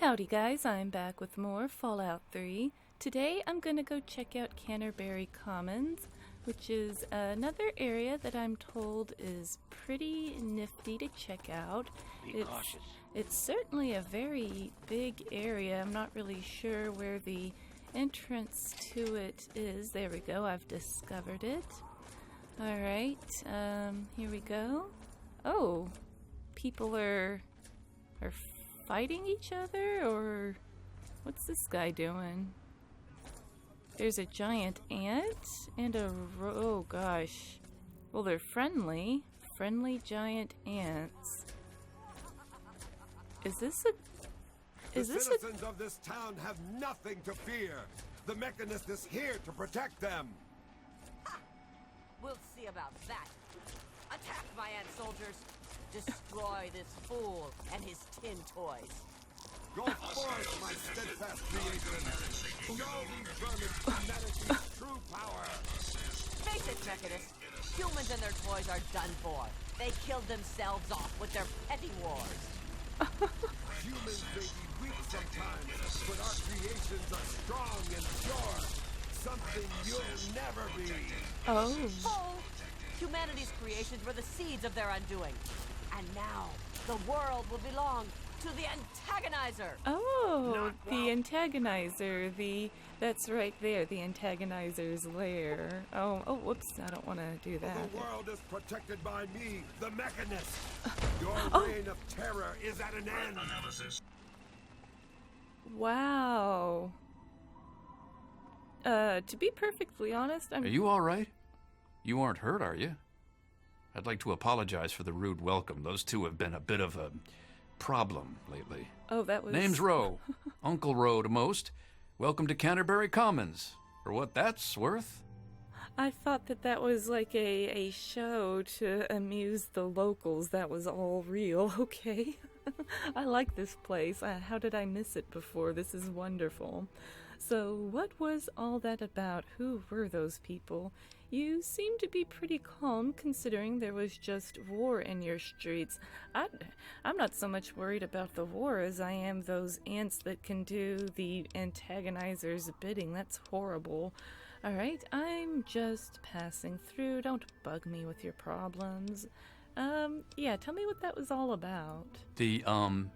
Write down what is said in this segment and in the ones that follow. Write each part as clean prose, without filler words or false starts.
Howdy guys, I'm back with more Fallout 3. Today I'm gonna go check out Canterbury Commons, which is another area that I'm told is pretty nifty to check out. It's certainly a very big area. I'm not really sure where the entrance to it is. There we go, I've discovered it. Alright, here we go. Oh, people are fighting each other, or what's this guy doing? There's a giant ant and oh gosh. Well, they're friendly giant ants. Is this The citizens of this town have nothing to fear. The Mechanist is here to protect them. We'll see about that. Attack, my ant soldiers. Destroy this fool and his tin toys. Go forth, my steadfast creation. Show these vermin humanity's true power. Face it, Mechanist. Humans and their toys are done for. They killed themselves off with their petty wars. Humans may be weak sometimes, but our creations are strong and pure. Something you'll never be. Oh. Fool! Humanity's creations were the seeds of their undoing. And now, the world will belong to the AntAgonizer. Oh, the AntAgonizer, that's right there, the AntAgonizer's lair. Oh, whoops, I don't want to do that. The world is protected by me, the Mechanist. Your Oh. reign of terror is at an end. Wow. To be perfectly honest, Are you all right? You aren't hurt, are you? I'd like to apologize for the rude welcome. Those two have been a bit of a problem lately. Oh, that was... Name's Roe. Uncle Roe to most. Welcome to Canterbury Commons. For what that's worth. I thought that was like a show to amuse the locals. That was all real. Okay. I like this place. How did I miss it before? This is wonderful. So, what was all that about? Who were those people? You seem to be pretty calm considering there was just war in your streets. I'm not so much worried about the war as I am those ants that can do the AntAgonizer's bidding. That's horrible. Alright, I'm just passing through. Don't bug me with your problems. Yeah, tell me what that was all about. The,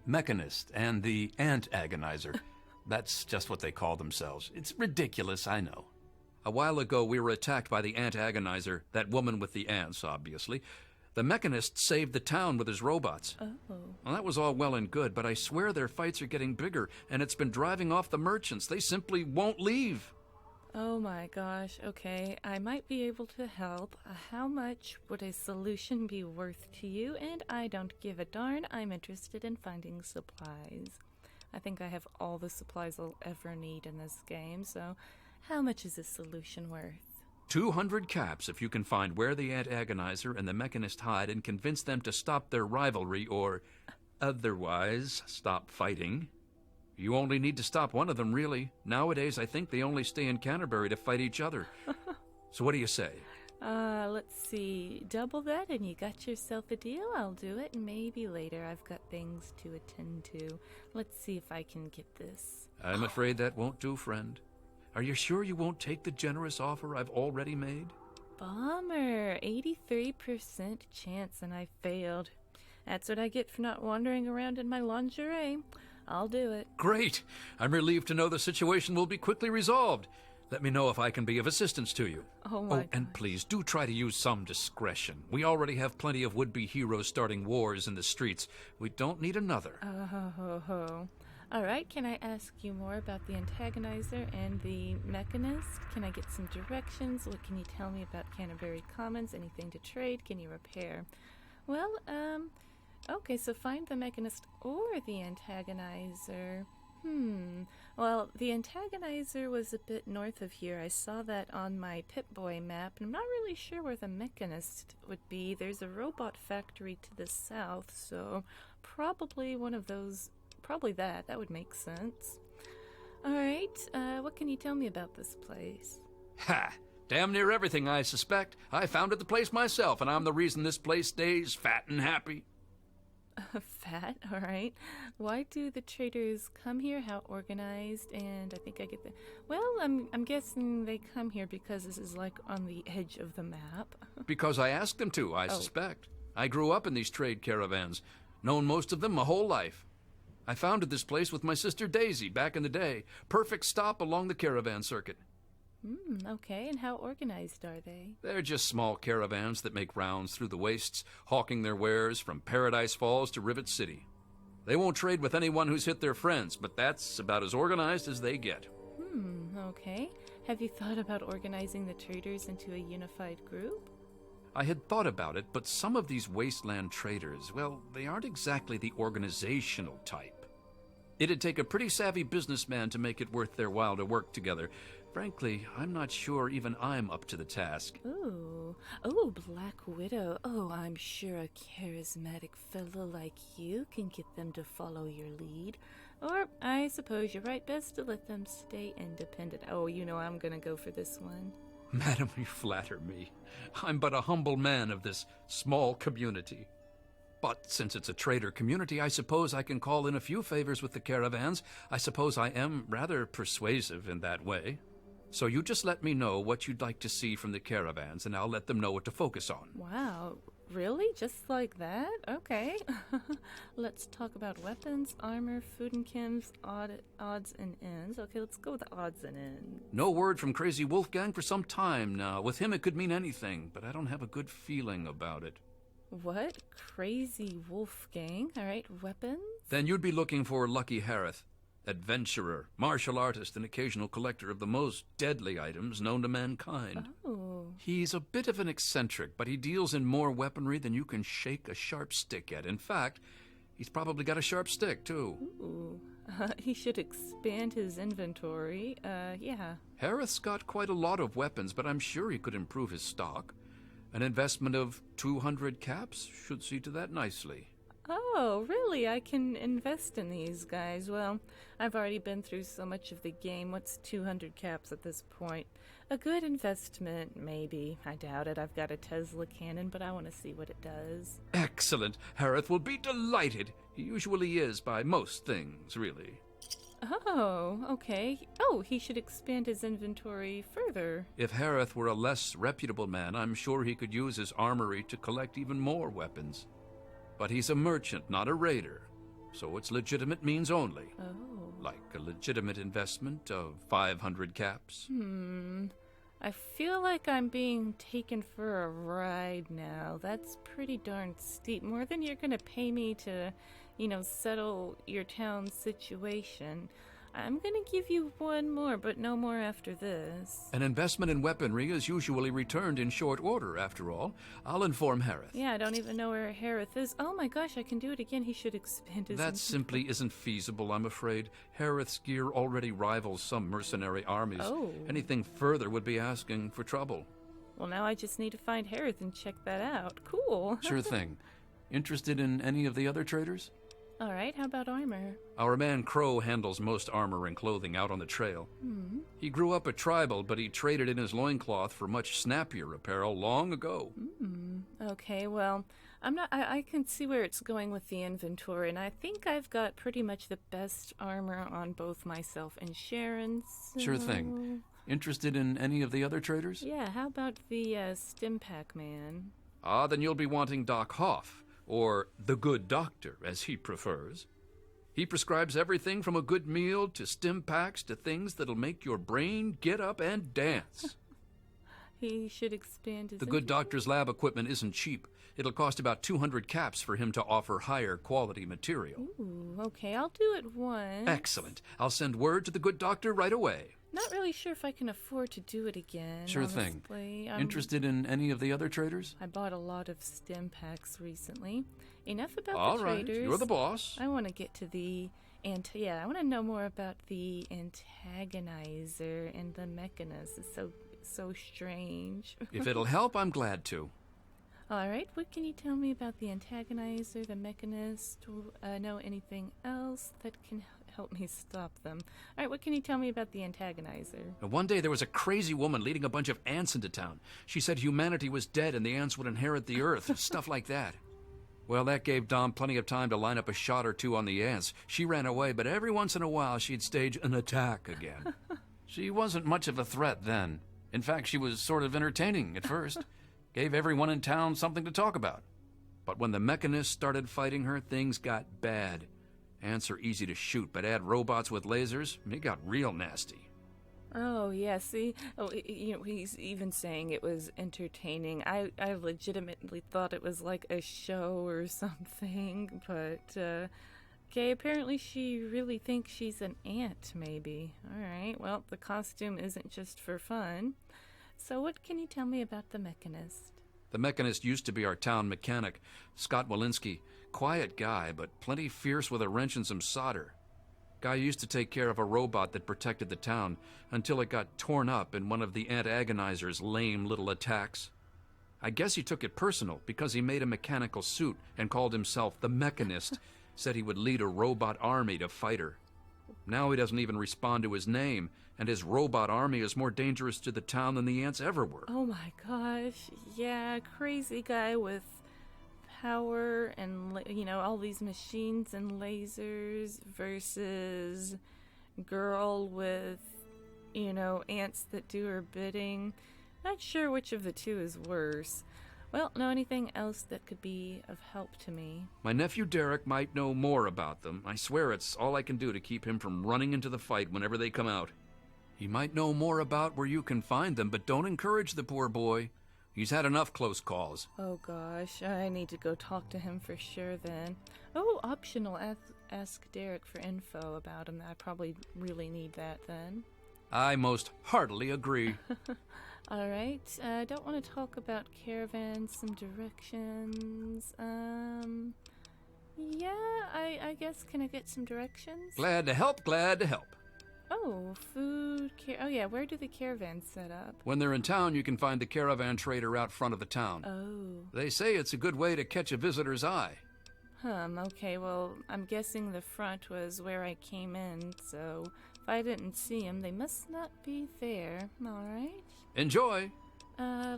Mechanist and the AntAgonizer. That's just what they call themselves. It's ridiculous, I know. A while ago, we were attacked by the AntAgonizer, that woman with the ants, obviously. The Mechanist saved the town with his robots. Oh. Well, that was all well and good, but I swear their fights are getting bigger, and it's been driving off the merchants. They simply won't leave. Oh my gosh, okay, I might be able to help. How much would a solution be worth to you? And I don't give a darn, I'm interested in finding supplies. I think I have all the supplies I'll ever need in this game, so how much is a solution worth? 200 caps if you can find where the AntAgonizer and the Mechanist hide and convince them to stop their rivalry or otherwise stop fighting. You only need to stop one of them, really. Nowadays, I think they only stay in Canterbury to fight each other. So what do you say? Let's see. Double that and you got yourself a deal? I'll do it. Maybe later. I've got things to attend to. Let's see if I can get this. I'm afraid that won't do, friend. Are you sure you won't take the generous offer I've already made? Bummer. 83% chance and I failed. That's what I get for not wandering around in my lingerie. I'll do it. Great. I'm relieved to know the situation will be quickly resolved. Let me know if I can be of assistance to you. Oh, my God. And please, do try to use some discretion. We already have plenty of would-be heroes starting wars in the streets. We don't need another. All right, can I ask you more about the AntAgonizer and the Mechanist? Can I get some directions? What can you tell me about Canterbury Commons? Anything to trade? Can you repair? Well, okay, so find the Mechanist or the AntAgonizer. Well, the AntAgonizer was a bit north of here. I saw that on my Pip-Boy map, and I'm not really sure where the Mechanist would be. There's a robot factory to the south, so probably one of those, probably that. That would make sense. Alright, what can you tell me about this place? Ha! Damn near everything, I suspect. I founded the place myself, and I'm the reason this place stays fat and happy. Fat, all right. Why do the traders come here? How organized? And I think I get the. Well, I'm guessing they come here because this is like on the edge of the map. Because I asked them to, I Oh. suspect. I grew up in these trade caravans, known most of them my whole life. I founded this place with my sister Daisy back in the day. Perfect stop along the caravan circuit. Okay, and how organized are they? They're just small caravans that make rounds through the wastes, hawking their wares from Paradise Falls to Rivet City. They won't trade with anyone who's hit their friends, but that's about as organized as they get. Okay. Have you thought about organizing the traders into a unified group? I had thought about it, but some of these wasteland traders, well, they aren't exactly the organizational type. It'd take a pretty savvy businessman to make it worth their while to work together. Frankly, I'm not sure even I'm up to the task. Ooh, Black Widow. Oh, I'm sure a charismatic fellow like you can get them to follow your lead. Or, I suppose you're right, best to let them stay independent. Oh, I'm gonna go for this one. Madam, you flatter me. I'm but a humble man of this small community. But since it's a trader community, I suppose I can call in a few favors with the caravans. I suppose I am rather persuasive in that way. So you just let me know what you'd like to see from the caravans, and I'll let them know what to focus on. Wow, really? Just like that? Okay. Let's talk about weapons, armor, food and chems, odds and ends. Okay, let's go with the odds and ends. No word from Crazy Wolfgang for some time now. With him it could mean anything, but I don't have a good feeling about it. What? Crazy Wolfgang? All right, weapons? Then you'd be looking for Lucky Harith. Adventurer, martial artist, and occasional collector of the most deadly items known to mankind. Oh. He's a bit of an eccentric, but he deals in more weaponry than you can shake a sharp stick at. In fact, he's probably got a sharp stick, too. Ooh. He should expand his inventory. Yeah. Harith's got quite a lot of weapons, but I'm sure he could improve his stock. An investment of 200 caps should see to that nicely. Oh, really? I can invest in these guys. Well, I've already been through so much of the game. What's 200 caps at this point? A good investment, maybe. I doubt it. I've got a Tesla cannon, but I want to see what it does. Excellent. Harith will be delighted. He usually is by most things, really. Oh, okay. Oh, he should expand his inventory further. If Harith were a less reputable man, I'm sure he could use his armory to collect even more weapons. But he's a merchant, not a raider, so it's legitimate means only. Oh. Like a legitimate investment of 500 caps. I feel like I'm being taken for a ride now. That's pretty darn steep. More than you're gonna pay me to, settle your town's situation. I'm gonna give you one more, but no more after this. An investment in weaponry is usually returned in short order, after all. I'll inform Harith. Yeah, I don't even know where Harith is. Oh my gosh, I can do it again. He should expand his... That simply isn't feasible, I'm afraid. Harith's gear already rivals some mercenary armies. Oh. Anything further would be asking for trouble. Well, now I just need to find Harith and check that out. Cool. Sure thing. Interested in any of the other traders? All right, how about armor? Our man Crow handles most armor and clothing out on the trail. He grew up a tribal, but he traded in his loincloth for much snappier apparel long ago. Okay, well, I can see where it's going with the inventory, and I think I've got pretty much the best armor on both myself and Sharon, so... Sure thing. Interested in any of the other traders? Yeah, how about the Stimpack man? Ah, then you'll be wanting Doc Hoff, or the Good Doctor, as he prefers. He prescribes everything from a good meal to stim packs to things that'll make your brain get up and dance. He should expand his... The Good Doctor's lab equipment isn't cheap. It'll cost about 200 caps for him to offer higher quality material. Ooh, okay, I'll do it once. Excellent. I'll send word to the Good Doctor right away. Not really sure if I can afford to do it again. Sure honestly. thing. Interested in any of the other traders? I bought a lot of stim packs recently. Enough about All the right, traders. you're the boss. I want to get to the... I want to know more about the AntAgonizer and the Mechanist. It's so strange. If it'll help, I'm glad to. All right, what can you tell me about the AntAgonizer, the Mechanist? Know anything else that can help me stop them? All right, what can you tell me about the AntAgonizer? One day there was a crazy woman leading a bunch of ants into town. She said humanity was dead and the ants would inherit the earth, stuff like that. Well, that gave Dom plenty of time to line up a shot or two on the ants. She ran away, but every once in a while she'd stage an attack again. She wasn't much of a threat then. In fact, she was sort of entertaining at first. Gave everyone in town something to talk about. But when the Mechanists started fighting her, things got bad. Ants are easy to shoot, but add robots with lasers, it got real nasty. Oh, yeah, see? He's even saying it was entertaining. I legitimately thought it was like a show or something, but, okay, apparently she really thinks she's an ant, maybe. Alright, well, the costume isn't just for fun. So what can you tell me about the Mechanist? The Mechanist used to be our town mechanic, Scott Walensky. Quiet guy, but plenty fierce with a wrench and some solder. Guy used to take care of a robot that protected the town until it got torn up in one of the AntAgonizer's lame little attacks. I guess he took it personal because he made a mechanical suit and called himself the Mechanist, said he would lead a robot army to fight her. Now he doesn't even respond to his name, and his robot army is more dangerous to the town than the ants ever were. Oh my gosh, yeah, crazy guy with power and, all these machines and lasers versus girl with, ants that do her bidding. Not sure which of the two is worse. Well, know anything else that could be of help to me? My nephew Derek might know more about them. I swear it's all I can do to keep him from running into the fight whenever they come out. He might know more about where you can find them, but don't encourage the poor boy. He's had enough close calls. Oh gosh, I need to go talk to him for sure then. Oh, optional, ask Derek for info about him. I probably really need that then. I most heartily agree. Alright, I don't want to talk about caravans, some directions. Yeah, I guess, can I get some directions? Glad to help, glad to help. Oh, food, oh yeah, where do the caravans set up? When they're in town, you can find the caravan trader out front of the town. Oh. They say it's a good way to catch a visitor's eye. Okay, well, I'm guessing the front was where I came in, so if I didn't see him, they must not be there. Alright. Enjoy!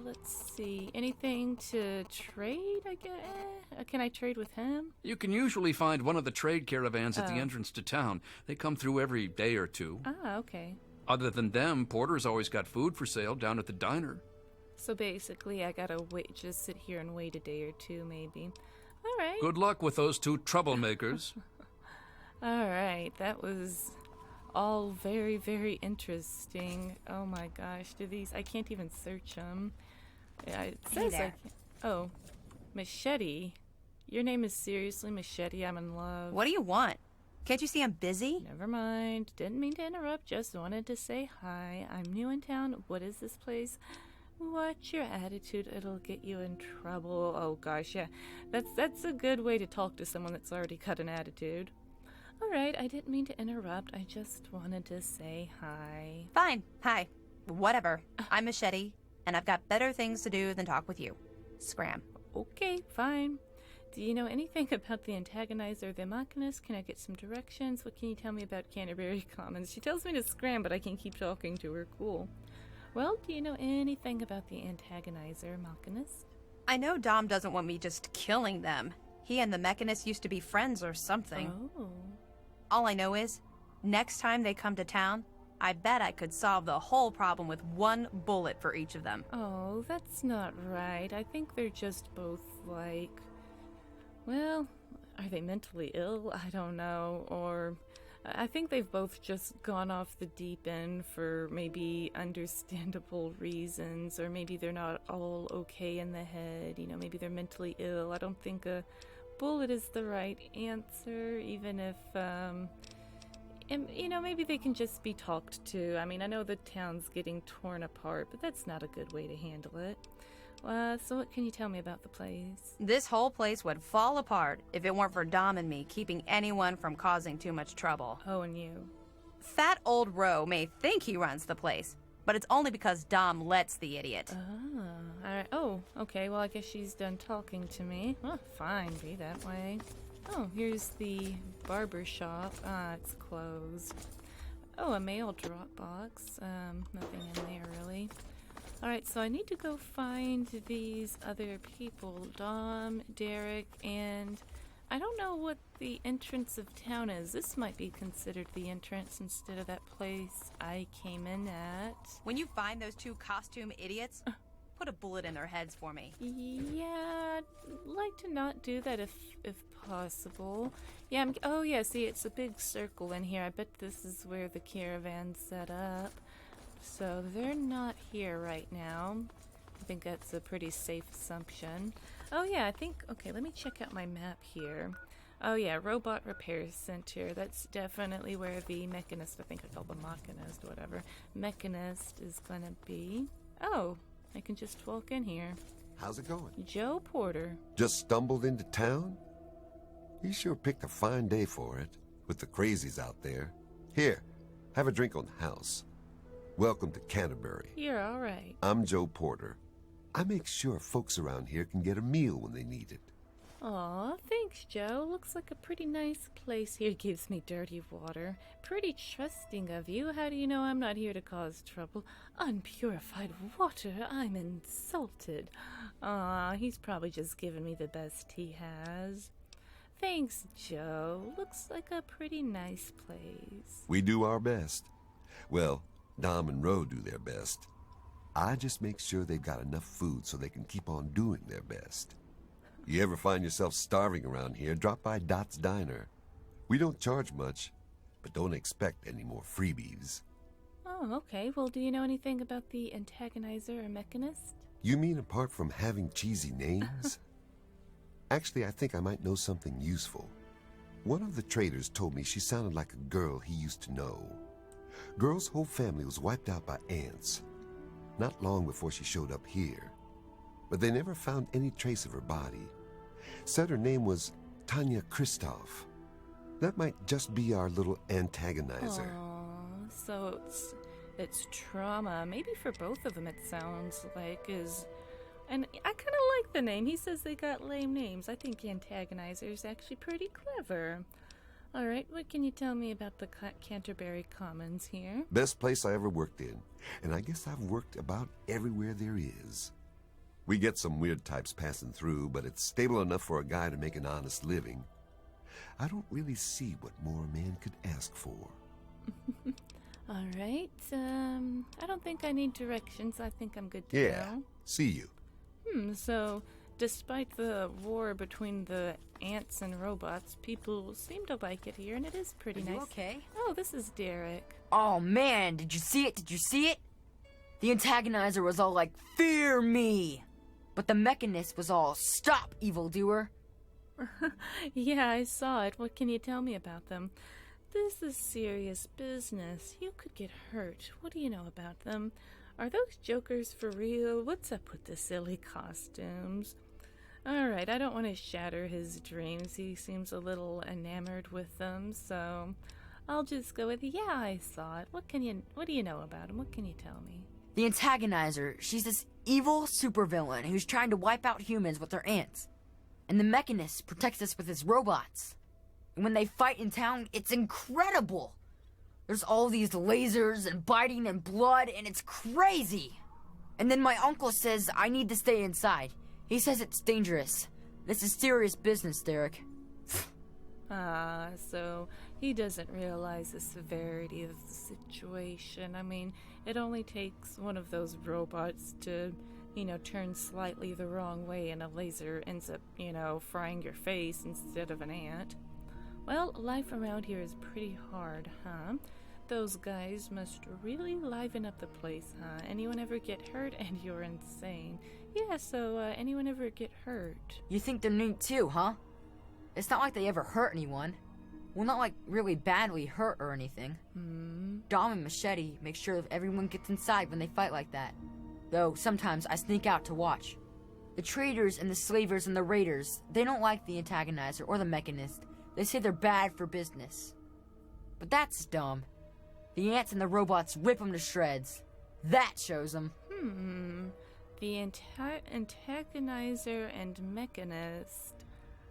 Let's see. Anything to trade, I guess? Can I trade with him? You can usually find one of the trade caravans at the entrance to town. They come through every day or two. Ah, okay. Other than them, Porter's always got food for sale down at the diner. So basically, I gotta just sit here and wait a day or two, maybe. Alright. Good luck with those two troublemakers. Alright, that was all very, very interesting. Oh my gosh, I can't even search them. It says oh, Machete. Your name is seriously Machete, I'm in love. What do you want? Can't you see I'm busy? Never mind. Didn't mean to interrupt, just wanted to say hi. I'm new in town. What is this place? Watch your attitude, it'll get you in trouble. Oh gosh, yeah. That's a good way to talk to someone that's already got an attitude. Alright, I didn't mean to interrupt. I just wanted to say hi. Fine. Hi. Whatever. I'm Machete, and I've got better things to do than talk with you. Scram. Okay, fine. Do you know anything about the AntAgonizer or the Mechanist? Can I get some directions? What can you tell me about Canterbury Commons? She tells me to scram, but I can keep talking to her. Cool. Well, do you know anything about the AntAgonizer, Mechanist? I know Dom doesn't want me just killing them. He and the Mechanist used to be friends or something. Oh. All I know is, next time they come to town, I bet I could solve the whole problem with one bullet for each of them. Oh, that's not right. I think they're just both well, are they mentally ill? I don't know. Or I think they've both just gone off the deep end for maybe understandable reasons, or maybe they're not all okay in the head. Maybe they're mentally ill. I don't think a bullet is the right answer, even if, maybe they can just be talked to. I mean, I know the town's getting torn apart, but that's not a good way to handle it. So what can you tell me about the place? This whole place would fall apart if it weren't for Dom and me keeping anyone from causing too much trouble. Oh, and you. Fat old Roe may think he runs the place, but it's only because Dom lets the idiot. Ah, alright. Oh, okay, well, I guess she's done talking to me. Well, fine, be that way. Oh, here's the barber shop. Ah, it's closed. Oh, a mail drop box. Nothing in there, really. Alright, so I need to go find these other people. Dom, Derek, and I don't know what the entrance of town is. This might be considered the entrance instead of that place I came in at. When you find those two costume idiots, put a bullet in their heads for me. Yeah, I'd like to not do that if possible. Yeah, oh yeah, see, it's a big circle in here. I bet this is where the caravan's set up. So they're not here right now. I think that's a pretty safe assumption. Oh yeah, I think, okay, let me check out my map here. Oh yeah, Robot Repair Center. That's definitely where the Mechanist, I think I called the Mechanist, whatever. Mechanist is gonna be. Oh, I can just walk in here. How's it going? Joe Porter. Just stumbled into town? You sure picked a fine day for it, with the crazies out there. Here, have a drink on the house. Welcome to Canterbury. You're alright. I'm Joe Porter. I make sure folks around here can get a meal when they need it. Aw, thanks, Joe. Looks like a pretty nice place here. Gives me dirty water. Pretty trusting of you. How do you know I'm not here to cause trouble? Unpurified water. I'm insulted. Aw, he's probably just giving me the best he has. Thanks, Joe. Looks like a pretty nice place. We do our best. Well, Dom and Ro do their best. I just make sure they've got enough food so they can keep on doing their best. You ever find yourself starving around here, drop by Dot's Diner. We don't charge much, but don't expect any more freebies. Oh, okay. Well, do you know anything about the AntAgonizer or Mechanist? You mean apart from having cheesy names? Actually, I think I might know something useful. One of the traders told me she sounded like a girl he used to know. Girl's whole family was wiped out by ants. Not long before she showed up here. But they never found any trace of her body. Said her name was Tanya Kristoff. That might just be our little antagonizer. Aww, so it's trauma. Maybe for both of them it sounds like is... And I kind of like the name. He says they got lame names. I think Antagonizer is actually pretty clever. Alright, what can you tell me about the Canterbury Commons here? Best place I ever worked in. And I guess I've worked about everywhere there is. We get some weird types passing through, but it's stable enough for a guy to make an honest living. I don't really see what more a man could ask for. Alright, I don't think I need directions. I think I'm good to Yeah, see you. So, despite the war between the ants and robots, people seem to like it here, and it is pretty nice. You okay? Oh, this is Derek. Oh man, did you see it? Did you see it? The Antagonizer was all like, "Fear me!" But the Mechanist was all, "Stop, evildoer!" Yeah, I saw it. What can you tell me about them? This is serious business. You could get hurt. What do you know about them? Are those jokers for real? What's up with the silly costumes? Alright, I don't want to shatter his dreams. He seems a little enamored with them, so I'll just go with, yeah, I saw it. What do you know about him? What can you tell me? The Antagonizer, she's this evil supervillain who's trying to wipe out humans with her ants. And the Mechanist protects us with his robots. And when they fight in town, it's incredible! There's all these lasers and biting and blood, and it's crazy! And then my uncle says I need to stay inside. He says it's dangerous. This is serious business, Derek. So he doesn't realize the severity of the situation. I mean, it only takes one of those robots to, turn slightly the wrong way and a laser ends up, frying your face instead of an ant. Well, life around here is pretty hard, huh? Those guys must really liven up the place, huh? Anyone ever get hurt? And you're insane. Yeah, so, anyone ever get hurt? You think they're neat too, huh? It's not like they ever hurt anyone. Well, not like really badly hurt or anything. Dom and Machete make sure that everyone gets inside when they fight like that. Though, sometimes I sneak out to watch. The traders and the slavers and the raiders, they don't like the Antagonizer or the Mechanist. They say they're bad for business. But that's dumb. The ants and the robots rip them to shreds. That shows them. The Antagonizer and Mechanist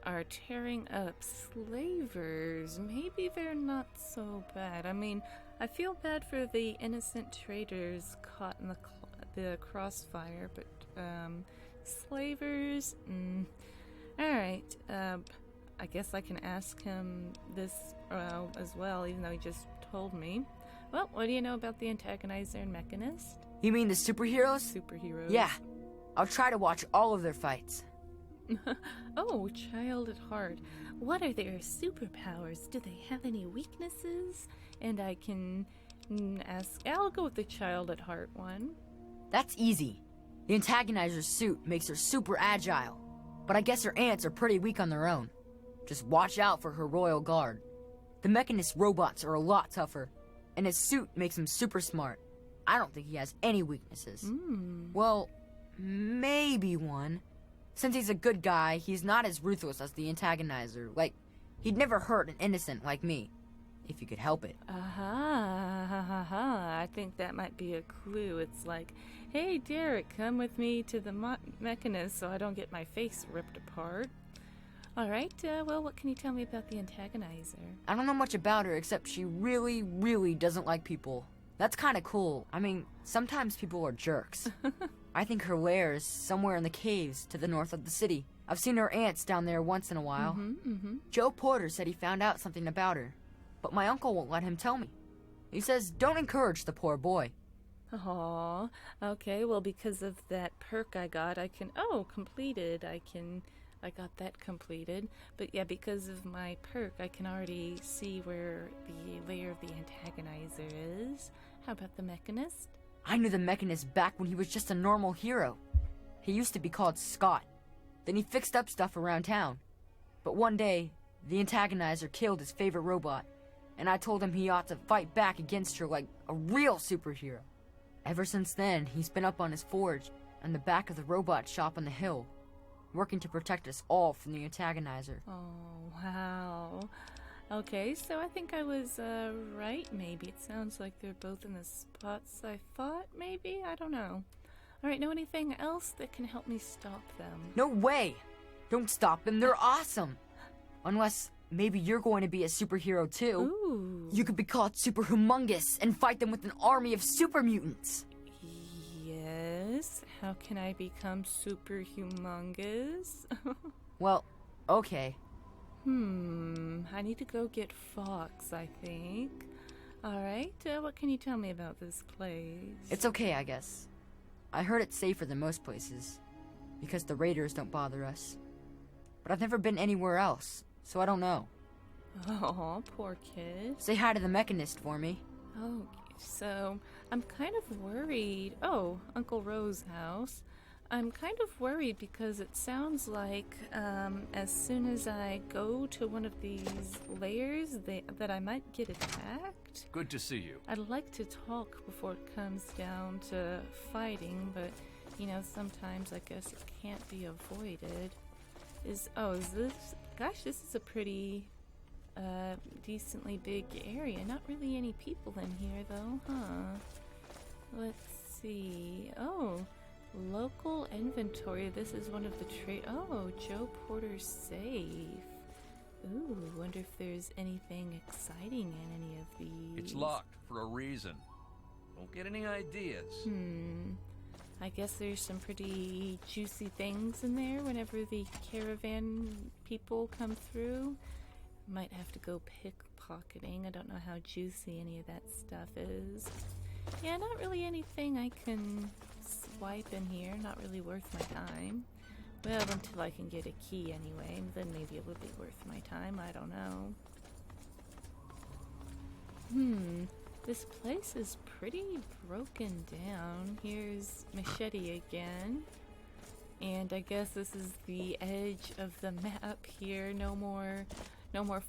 are tearing up slavers. Maybe they're not so bad. I mean, I feel bad for the innocent traders caught in the the crossfire, but slavers. Alright, I guess I can ask him this as well, even though he just told me. Well, what do you know about the Antagonizer and Mechanist? You mean the superheroes? Superheroes. Yeah. I'll try to watch all of their fights. Oh, child at heart. What are their superpowers? Do they have any weaknesses? And I can ask. I'll go with the child at heart one. That's easy. The Antagonizer's suit makes her super agile, but I guess her ants are pretty weak on their own. Just watch out for her royal guard. The Mechanist robots are a lot tougher, and his suit makes him super smart. I don't think he has any weaknesses. Well, maybe one. Since he's a good guy, he's not as ruthless as the Antagonizer. Like, he'd never hurt an innocent like me, if he could help it. I think that might be a clue. It's like, hey, Derek, come with me to the Mechanist so I don't get my face ripped apart. Alright, well, what can you tell me about the Antagonizer? I don't know much about her, except she really, really doesn't like people. That's kind of cool. I mean, sometimes people are jerks. I think her lair is somewhere in the caves to the north of the city. I've seen her ants down there once in a while. Joe Porter said he found out something about her, but my uncle won't let him tell me. He says, don't encourage the poor boy. Aw, okay, well, because of that perk I got, I can, completed, I got that completed. But yeah, because of my perk, I can already see where the lair of the Antagonizer is. How about the Mechanist? I knew the Mechanist back when he was just a normal hero. He used to be called Scott. Then he fixed up stuff around town. But one day, the Antagonizer killed his favorite robot, and I told him he ought to fight back against her like a real superhero. Ever since then, he's been up on his forge and the back of the robot shop on the hill, working to protect us all from the Antagonizer. Oh, wow. Okay, so I think I was right, maybe. It sounds like they're both in the spots I thought, maybe? I don't know. Alright, know anything else that can help me stop them? No way! Don't stop them, they're awesome! Unless maybe you're going to be a superhero too. Ooh. You could be called Super Humongous and fight them with an army of super mutants. Yes? How can I become super humongous? Well, okay. I need to go get Fox, I think. Alright, what can you tell me about this place? It's okay, I guess. I heard it's safer than most places, because the raiders don't bother us. But I've never been anywhere else, so I don't know. Oh, poor kid. Say hi to the Mechanist for me. Oh, so I'm kind of worried. Oh, Uncle Rose's house. I'm kind of worried because it sounds like as soon as I go to one of these lairs that I might get attacked. Good to see you. I'd like to talk before it comes down to fighting, but, you know, sometimes I guess it can't be avoided. Is this... Gosh, this is a pretty decently big area. Not really any people in here, though, huh? Let's see. Oh... Local inventory. This is one of the Oh, Joe Porter's safe. Ooh, wonder if there's anything exciting in any of these. It's locked for a reason. Don't get any ideas. I guess there's some pretty juicy things in there whenever the caravan people come through. Might have to go pickpocketing. I don't know how juicy any of that stuff is. Yeah, not really anything I can swipe in here. Not really worth my time. Well, until I can get a key anyway. Then maybe it would be worth my time. I don't know. This place is pretty broken down. Here's Machete again. And I guess this is the edge of the map here. No more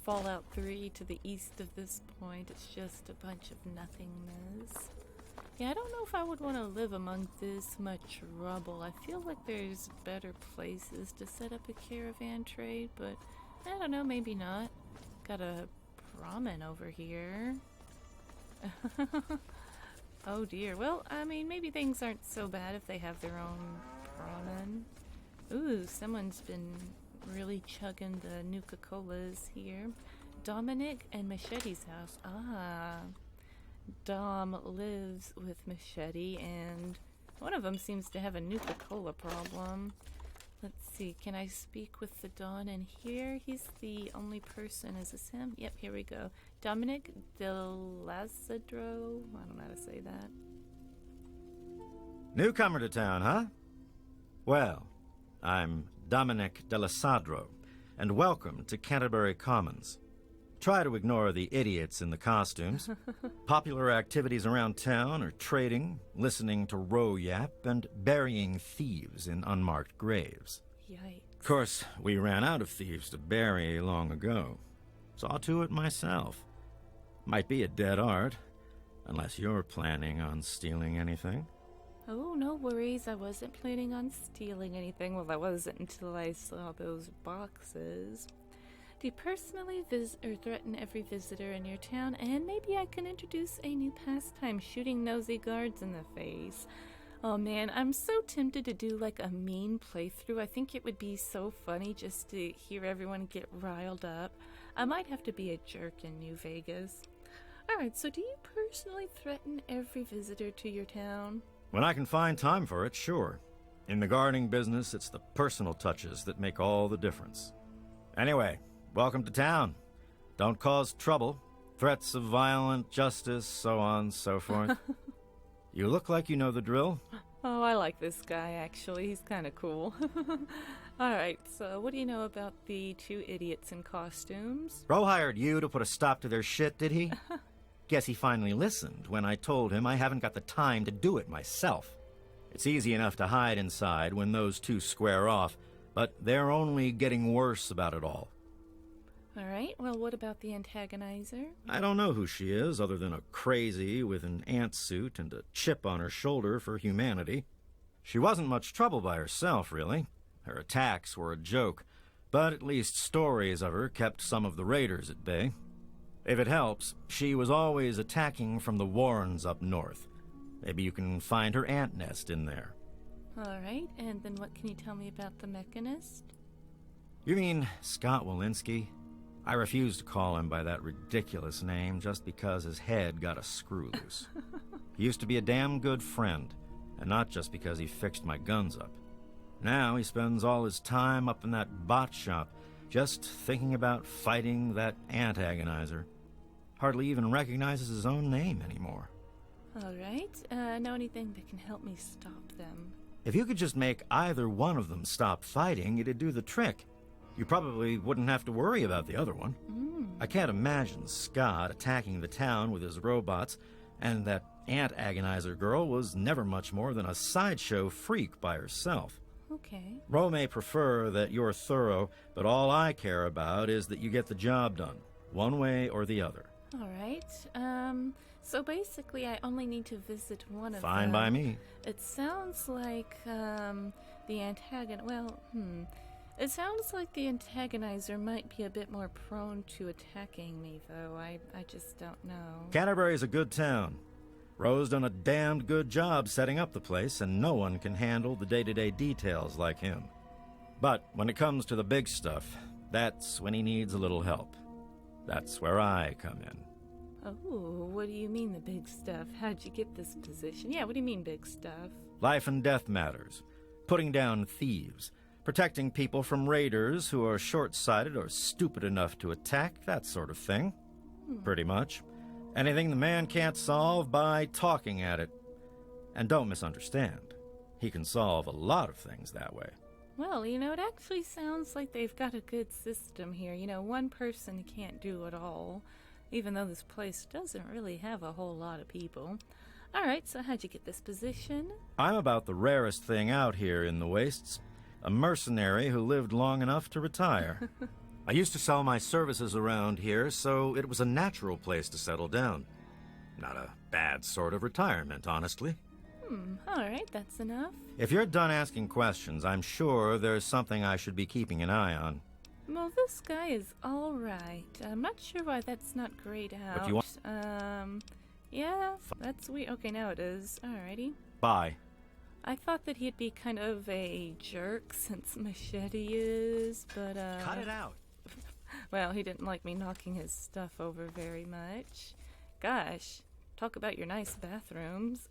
Fallout 3 to the east of this point. It's just a bunch of nothingness. Yeah, I don't know if I would want to live among this much rubble. I feel like there's better places to set up a caravan trade, but I don't know, maybe not. Got a Brahmin over here. Oh dear. Well, I mean, maybe things aren't so bad if they have their own Brahmin. Ooh, someone's been really chugging the Nuka-Colas here. Dominic and Machete's house. Ah. Dom lives with Machete, and One of them seems to have a Nuka-Cola problem. Let's see, can I speak with the Don in here? He's the only person. Is this him? Yep, here we go. Dominic de Lazadro? I don't know how to say that. Newcomer to town, huh? Well, I'm Dominic de Lazadro, and welcome to Canterbury Commons. Try to ignore the idiots in the costumes. Popular activities around town are trading, listening to row yap, and burying thieves in unmarked graves. Yikes. Of course, we ran out of thieves to bury long ago. Saw to it myself. Might be a dead art, unless you're planning on stealing anything. Oh, no worries. I wasn't planning on stealing anything. Well, I wasn't until I saw those boxes. Do you personally threaten every visitor in your town? And maybe I can introduce a new pastime, shooting nosy guards in the face. Oh man, I'm so tempted to do like a mean playthrough. I think it would be so funny just to hear everyone get riled up. I might have to be a jerk in New Vegas. Alright, so do you personally threaten every visitor to your town? When I can find time for it, sure. In the gardening business, it's the personal touches that make all the difference. Anyway, welcome to town. Don't cause trouble. Threats of violent justice, so on, so forth. You look like you know the drill. Oh, I like this guy, actually. He's kind of cool. Alright, so what do you know about the two idiots in costumes? Ro hired you to put a stop to their shit, did he? Guess he finally listened when I told him I haven't got the time to do it myself. It's easy enough to hide inside when those two square off, but they're only getting worse about it all. Alright, well, what about the antagonizer? I don't know who she is, other than a crazy with an ant suit and a chip on her shoulder for humanity. She wasn't much trouble by herself, really. Her attacks were a joke, but at least stories of her kept some of the raiders at bay. If it helps, she was always attacking from the warrens up north. Maybe you can find her ant nest in there. Alright, and then what can you tell me about the Mechanist? You mean Scott Walensky? I refuse to call him by that ridiculous name just because his head got a screw loose. He used to be a damn good friend, and not just because he fixed my guns up. Now he spends all his time up in that bot shop, just thinking about fighting that AntAgonizer. Hardly even recognizes his own name anymore. Alright, know anything that can help me stop them? If you could just make either one of them stop fighting, it'd do the trick. You probably wouldn't have to worry about the other one. I can't imagine Scott attacking the town with his robots, and that AntAgonizer girl was never much more than a sideshow freak by herself. Okay. Ro may prefer that you're thorough, but all I care about is that you get the job done, one way or the other. Alright, so basically I only need to visit one of them. Fine by me. It sounds like, the It sounds like the antagonizer might be a bit more prone to attacking me, though. I just don't know. Canterbury's a good town. Ro's done a damned good job setting up the place, and no one can handle the day-to-day details like him. But when it comes to the big stuff, that's when he needs a little help. That's where I come in. Oh, what do you mean the big stuff? How'd you get this position? Yeah, what do you mean big stuff? Life and death matters. Putting down thieves. Protecting people from raiders who are short-sighted or stupid enough to attack, that sort of thing. Pretty much. Anything the man can't solve by talking at it. And don't misunderstand. He can solve a lot of things that way. Well, it actually sounds like they've got a good system here. One person can't do it all, even though this place doesn't really have a whole lot of people. Alright, so how'd you get this position? I'm about the rarest thing out here in the wastes. A mercenary who lived long enough to retire. I used to sell my services around here, so it was a natural place to settle down. Not a bad sort of retirement, honestly. Alright, that's enough. If you're done asking questions, I'm sure there's something I should be keeping an eye on. Well, this guy is alright. I'm not sure why that's not grayed out. What do you want? Yeah, that's weird. Okay, now it is. Alrighty. Bye. I thought that he'd be kind of a jerk since Machete is, but Cut it out. Well, he didn't like me knocking his stuff over very much. Gosh, talk about your nice bathrooms.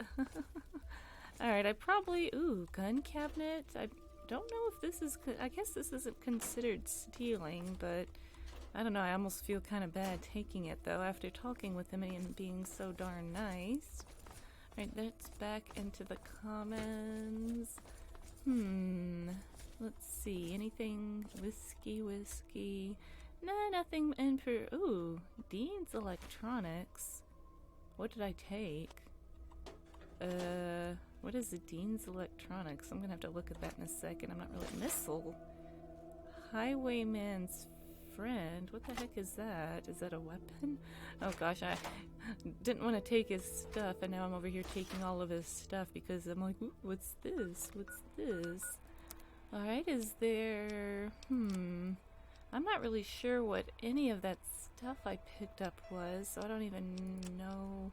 Alright, I probably... Ooh, gun cabinet? I don't know if this is... I guess this isn't considered stealing, but... I don't know, I almost feel kind of bad taking it, though, after talking with him and being so darn nice. Alright, that's back into the commons. Let's see, anything... Whiskey... Nah, nothing in for... Ooh, Dean's Electronics. What did I take? What is the Dean's Electronics? I'm gonna have to look at that in a second. I'm not really... Missile? Highwayman's Friend? What the heck is that? Is that a weapon? Oh gosh, I didn't want to take his stuff, and now I'm over here taking all of his stuff because I'm like, ooh, what's this? What's this? Alright, is there... I'm not really sure what any of that stuff I picked up was, so I don't even know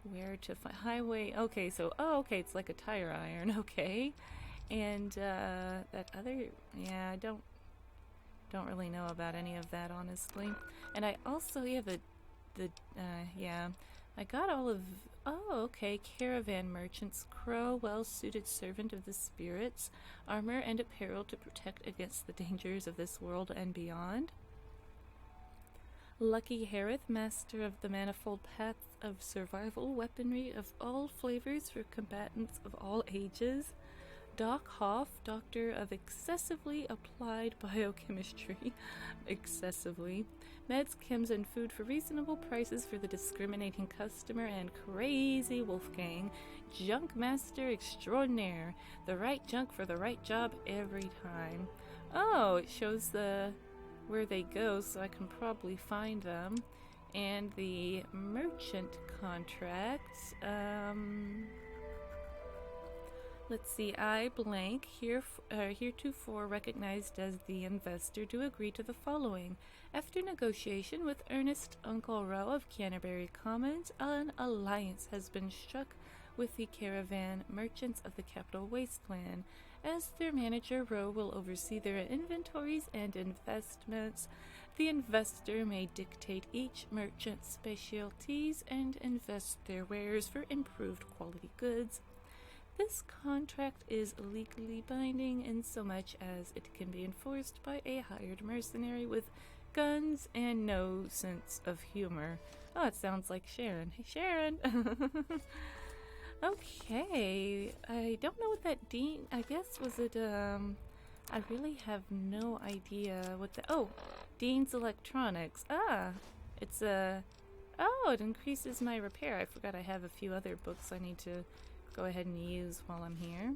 where to find... Highway... Okay, so... Oh, okay, it's like a tire iron, okay. And, that other... Yeah, I don't really know about any of that, honestly. And I also have I got all of... Oh, okay. Caravan merchant's crow, well-suited servant of the spirits, armor and apparel to protect against the dangers of this world and beyond. Lucky Harith, master of the manifold paths of survival, weaponry of all flavors for combatants of all ages. Doc Hoff, doctor of excessively applied biochemistry. Excessively. Meds, chems, and food for reasonable prices for the discriminating customer. And Crazy Wolfgang, junk master extraordinaire. The right junk for the right job every time. Oh, it shows where they go, so I can probably find them. And the merchant contracts, let's see, I blank, heretofore recognized as the investor, do agree to the following. After negotiation with Ernest Uncle Rowe of Canterbury Commons, an alliance has been struck with the caravan merchants of the Capital Wasteland. As their manager, Rowe will oversee their inventories and investments. The investor may dictate each merchant's specialties and invest their wares for improved quality goods. This contract is legally binding in so much as it can be enforced by a hired mercenary with guns and no sense of humor. Oh, it sounds like Sharon. Hey, Sharon! Okay, I don't know what that Dean... I guess, was it, I really have no idea what the... Oh! Dean's Electronics. Ah! It's a... Oh, it increases my repair. I forgot I have a few other books I need to go ahead and use while I'm here.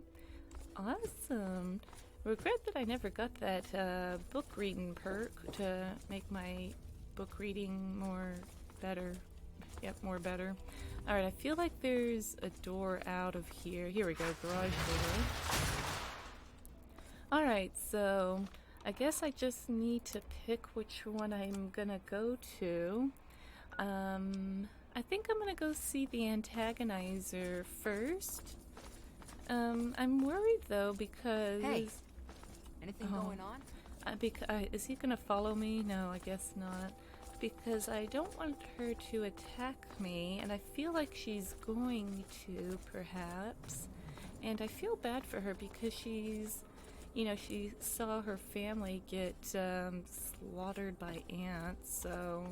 Awesome. Regret that I never got that book reading perk to make my book reading more better. Yep, more better. Alright, I feel like there's a door out of here. Here we go, garage door. Alright, so I guess I just need to pick which one I'm gonna go to. I think I'm gonna go see the AntAgonizer first. I'm worried though because... Hey, anything going on? Is he gonna follow me? No, I guess not. Because I don't want her to attack me, and I feel like she's going to, perhaps. And I feel bad for her because she's... You know, she saw her family get slaughtered by ants, so...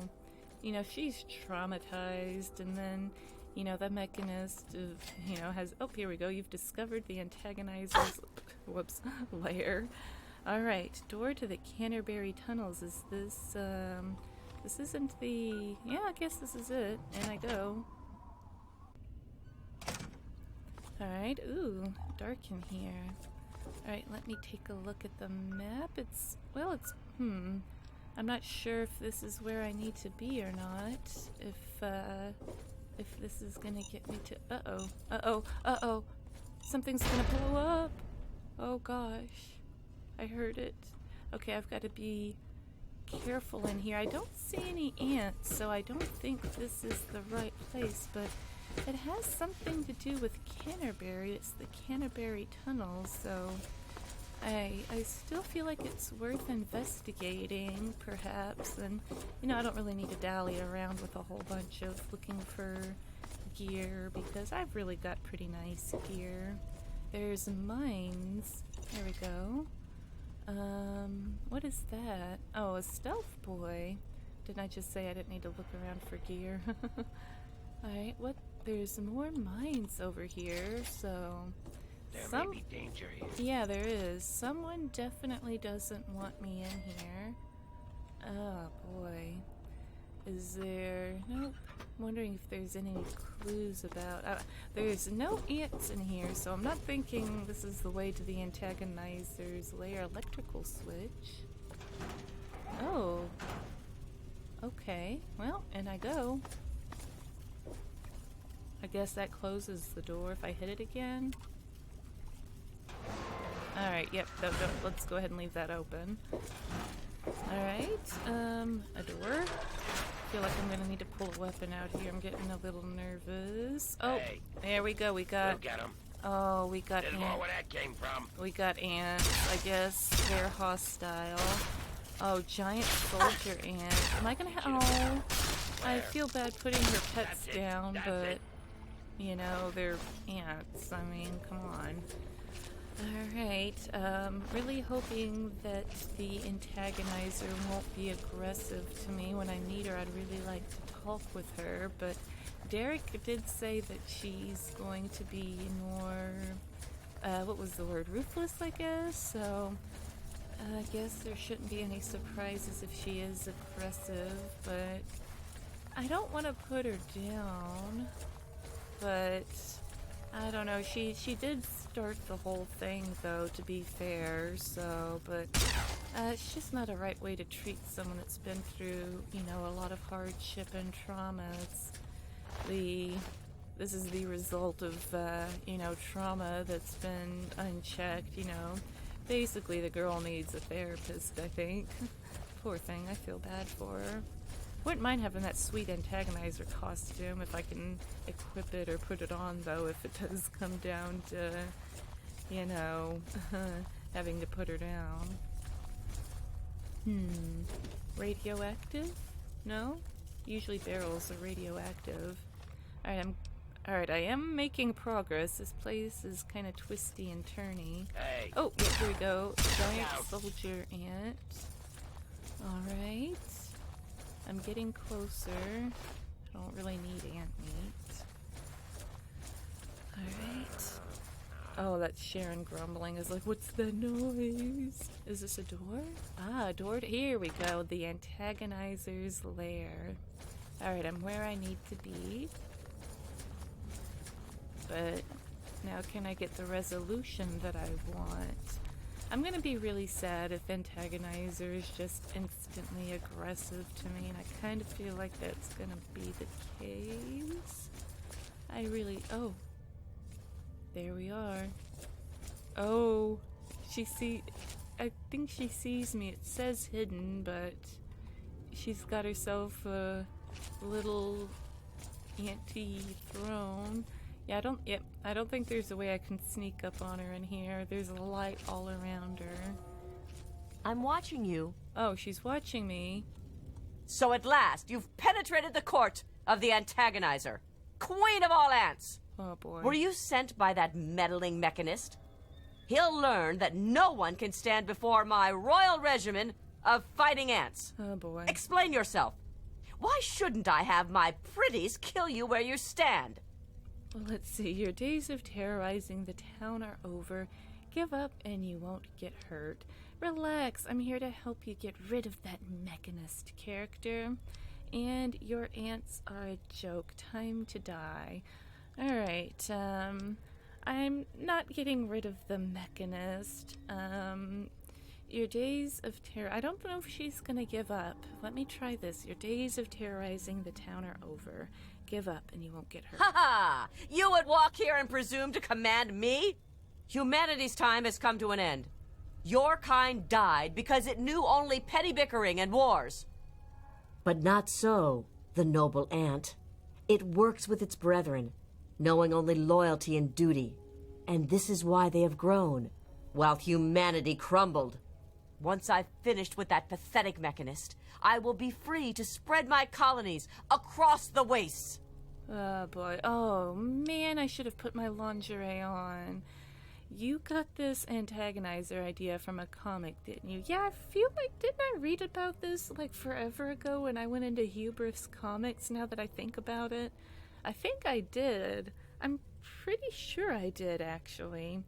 You know, she's traumatized, and then, you know, the Mechanist, you know, has... Oh, here we go. You've discovered the AntAgonizer's... Whoops. Lair. Alright, door to the Canterbury tunnels. Is this, This isn't the... Yeah, I guess this is it. And I go. Alright, ooh, dark in here. Alright, let me take a look at the map. It's... Well, it's... I'm not sure if this is where I need to be or not. If this is gonna get me to... Uh-oh. Something's gonna blow up. Oh gosh. I heard it. Okay, I've got to be careful in here. I don't see any ants, so I don't think this is the right place, but it has something to do with Canterbury. It's the Canterbury tunnels, so I still feel like it's worth investigating, perhaps. And, you know, I don't really need to dally around with a whole bunch of looking for gear because I've really got pretty nice gear. There's mines. There we go. What is that? Oh, a stealth boy. Didn't I just say I didn't need to look around for gear? Alright, what? There's more mines over here, so... There may be danger here. Yeah, there is. Someone definitely doesn't want me in here. Oh, boy. Is there... Nope. I'm wondering if there's any clues about... there's no ants in here, so I'm not thinking this is the way to the Antagonizer's lair electrical switch. Oh. Okay. Well, and I go. I guess that closes the door if I hit it again. Alright, yep, let's go ahead and leave that open. Alright, a door. I feel like I'm gonna need to pull a weapon out here. I'm getting a little nervous. Oh, hey, there we go, we got... Look at 'em. Oh, we got There's more where that came from. We got ants, I guess. They're hostile. Oh, giant soldier ant. Am I gonna oh, I feel bad putting her pets down, but... You know, they're ants. I mean, come on. Alright, really hoping that the Antagonizer won't be aggressive to me when I meet her. I'd really like to talk with her, but Derek did say that she's going to be more, what was the word? Ruthless, I guess? So, I guess there shouldn't be any surprises if she is aggressive, but I don't want to put her down. But I don't know, she did start the whole thing though, to be fair, so, but it's just not a right way to treat someone that's been through, you know, a lot of hardship and trauma. This is the result of, you know, trauma that's been unchecked, you know. Basically the girl needs a therapist, I think. Poor thing, I feel bad for her. Wouldn't mind having that sweet Antagonizer costume if I can equip it or put it on, though, if it does come down to, you know, having to put her down. Radioactive? No? Usually barrels are radioactive. Alright, I am making progress. This place is kind of twisty and turny. Hey. Oh, yeah, here we go. Giant soldier ant. Alright. I'm getting closer. I don't really need ant meat. Alright. Oh, that's Sharon grumbling. Is like, what's the noise? Is this a door? Ah, a door. Here we go. The Antagonizer's lair. Alright, I'm where I need to be. But now can I get the resolution that I want? I'm gonna be really sad if Antagonizer is just instantly aggressive to me, and I kind of feel like that's gonna be the case. I really... Oh. There we are. Oh. I think she sees me. It says hidden, but she's got herself a little anti-throne. Yeah, I don't think there's a way I can sneak up on her in here. There's a light all around her. I'm watching you. Oh, she's watching me. So at last, you've penetrated the court of the Antagonizer, queen of all ants. Oh, boy. Were you sent by that meddling mechanist? He'll learn that no one can stand before my royal regimen of fighting ants. Oh, boy. Explain yourself. Why shouldn't I have my pretties kill you where you stand? Well, let's see. Your days of terrorizing the town are over. Give up and you won't get hurt. Relax. I'm here to help you get rid of that mechanist character. And your ants are a joke. Time to die. Alright, I'm not getting rid of the mechanist. Your days of terror... I don't know if she's gonna give up. Let me try this. Your days of terrorizing the town are over. Give up and you won't get hurt. Ha ha! You would walk here and presume to command me? Humanity's time has come to an end. Your kind died because it knew only petty bickering and wars. But not so, the noble ant. It works with its brethren, knowing only loyalty and duty. And this is why they have grown, while humanity crumbled. Once I've finished with that pathetic mechanist, I will be free to spread my colonies across the wastes. Oh boy. Oh man, I should have put my lingerie on. You got this antagonizer idea from a comic, didn't you? Yeah, I feel like, didn't I read about this like forever ago when I went into Hubris Comics, now that I think about it? I think I did. I'm pretty sure I did, actually.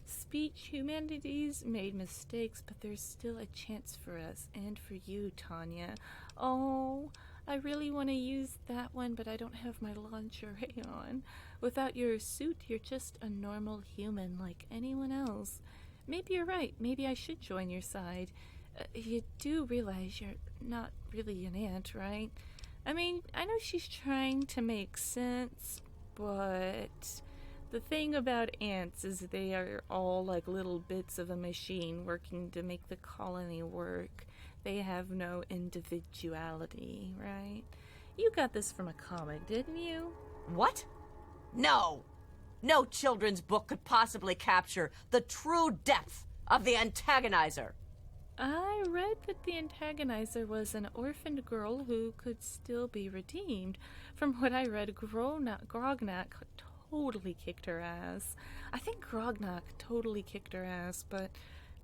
Speech humanities made mistakes, but there's still a chance for us, and for you, Tanya. Oh, I really want to use that one, but I don't have my lingerie on. Without your suit, you're just a normal human like anyone else. Maybe you're right. Maybe I should join your side. You do realize you're not really an ant, right? I mean, I know she's trying to make sense, but the thing about ants is they are all like little bits of a machine working to make the colony work. They have no individuality, right? You got this from a comic, didn't you? What? No! No children's book could possibly capture the true depth of the antagonizer. I read that the antagonizer was an orphaned girl who could still be redeemed. From what I read, Grognak totally kicked her ass. I think Grognak totally kicked her ass, but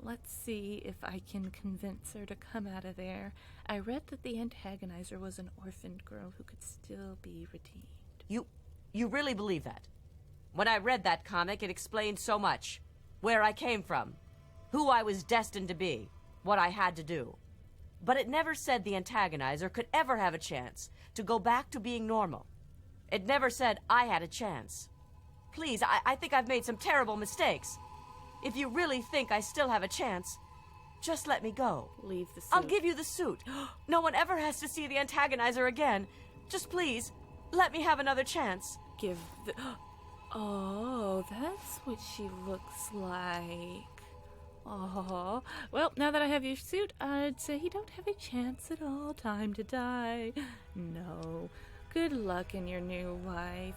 let's see if I can convince her to come out of there. I read that the antagonizer was an orphaned girl who could still be redeemed. You really believe that? When I read that comic, it explained so much. Where I came from, who I was destined to be, what I had to do. But it never said the antagonizer could ever have a chance to go back to being normal. It never said I had a chance. Please, I think I've made some terrible mistakes. If you really think I still have a chance, just let me go. Leave the suit. I'll give you the suit. No one ever has to see the antagonizer again. Just please, let me have another chance. Give the... Oh, that's what she looks like. Oh, well, now that I have your suit, I'd say you don't have a chance at all. Time to die. No. Good luck in your new wife.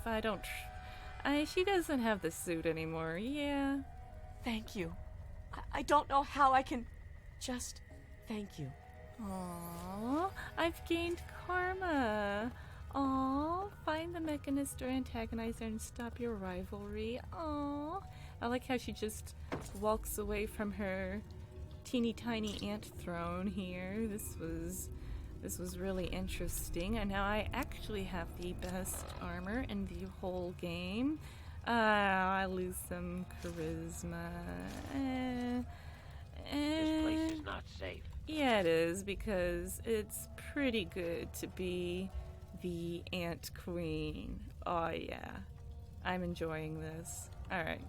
She doesn't have the suit anymore. Yeah. Thank you. I don't know how I can just thank you. Aww, I've gained karma. Aww, find the Mechanist or Antagonizer and stop your rivalry. Aww. I like how she just walks away from her teeny tiny ant throne here. This was really interesting. And now I actually have the best armor in the whole game. I lose some charisma. This place is not safe. Yeah, it is, because it's pretty good to be the Ant Queen. Oh, yeah. I'm enjoying this. Alright.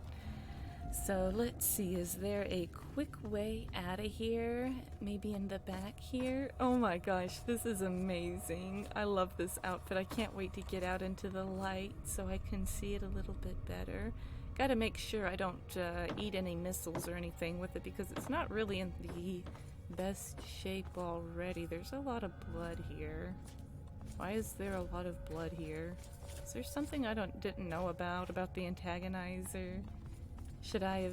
So, let's see. Is there a quick way out of here? Maybe in the back here? Oh my gosh, this is amazing. I love this outfit. I can't wait to get out into the light so I can see it a little bit better. Gotta make sure I don't eat any missiles or anything with it, because it's not really in the best shape already. There's a lot of blood here. Why is there a lot of blood here? Is there something I didn't know about the antagonizer? Should I